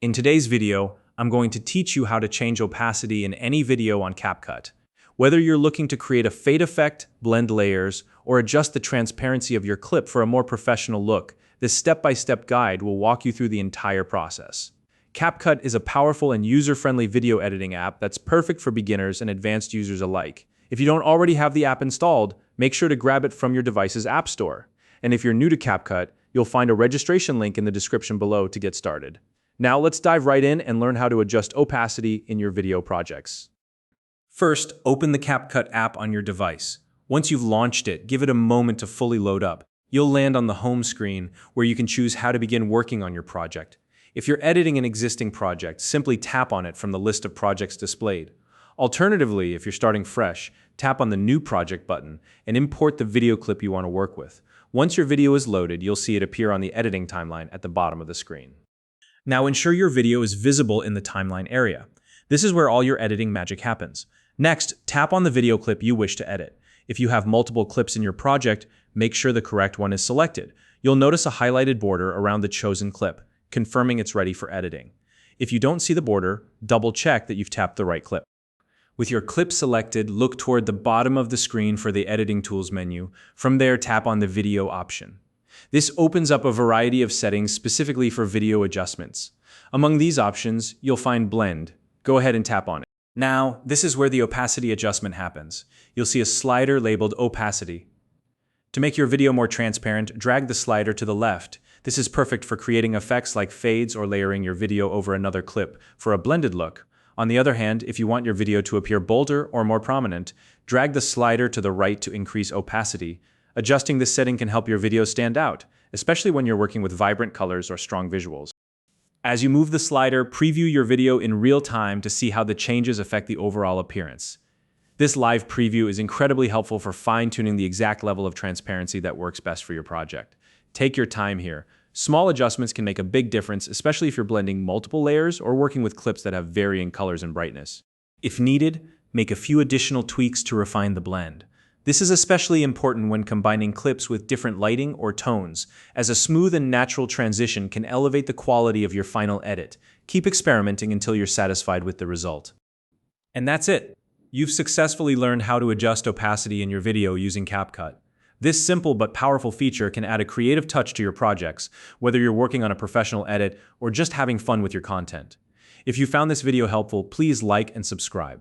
In today's video, I'm going to teach you how to change opacity in any video on CapCut. Whether you're looking to create a fade effect, blend layers, or adjust the transparency of your clip for a more professional look, this step-by-step guide will walk you through the entire process. CapCut is a powerful and user-friendly video editing app that's perfect for beginners and advanced users alike. If you don't already have the app installed, make sure to grab it from your device's app store. And if you're new to CapCut, you'll find a registration link in the description below to get started. Now let's dive right in and learn how to adjust opacity in your video projects. First, open the CapCut app on your device. Once you've launched it, give it a moment to fully load up. You'll land on the home screen where you can choose how to begin working on your project. If you're editing an existing project, simply tap on it from the list of projects displayed. Alternatively, if you're starting fresh, tap on the New Project button and import the video clip you want to work with. Once your video is loaded, you'll see it appear on the editing timeline at the bottom of the screen. Now ensure your video is visible in the timeline area. This is where all your editing magic happens. Next, tap on the video clip you wish to edit. If you have multiple clips in your project, make sure the correct one is selected. You'll notice a highlighted border around the chosen clip, confirming it's ready for editing. If you don't see the border, double-check that you've tapped the right clip. With your clip selected, look toward the bottom of the screen for the Editing Tools menu. From there, tap on the Video option. This opens up a variety of settings specifically for video adjustments. Among these options, you'll find Blend. Go ahead and tap on it. Now, this is where the opacity adjustment happens. You'll see a slider labeled Opacity. To make your video more transparent, drag the slider to the left. This is perfect for creating effects like fades or layering your video over another clip for a blended look. On the other hand, if you want your video to appear bolder or more prominent, drag the slider to the right to increase opacity. Adjusting this setting can help your video stand out, especially when you're working with vibrant colors or strong visuals. As you move the slider, preview your video in real time to see how the changes affect the overall appearance. This live preview is incredibly helpful for fine-tuning the exact level of transparency that works best for your project. Take your time here. Small adjustments can make a big difference, especially if you're blending multiple layers or working with clips that have varying colors and brightness. If needed, make a few additional tweaks to refine the blend. This is especially important when combining clips with different lighting or tones, as a smooth and natural transition can elevate the quality of your final edit. Keep experimenting until you're satisfied with the result. And that's it. You've successfully learned how to adjust opacity in your video using CapCut. This simple but powerful feature can add a creative touch to your projects, whether you're working on a professional edit or just having fun with your content. If you found this video helpful, please like and subscribe.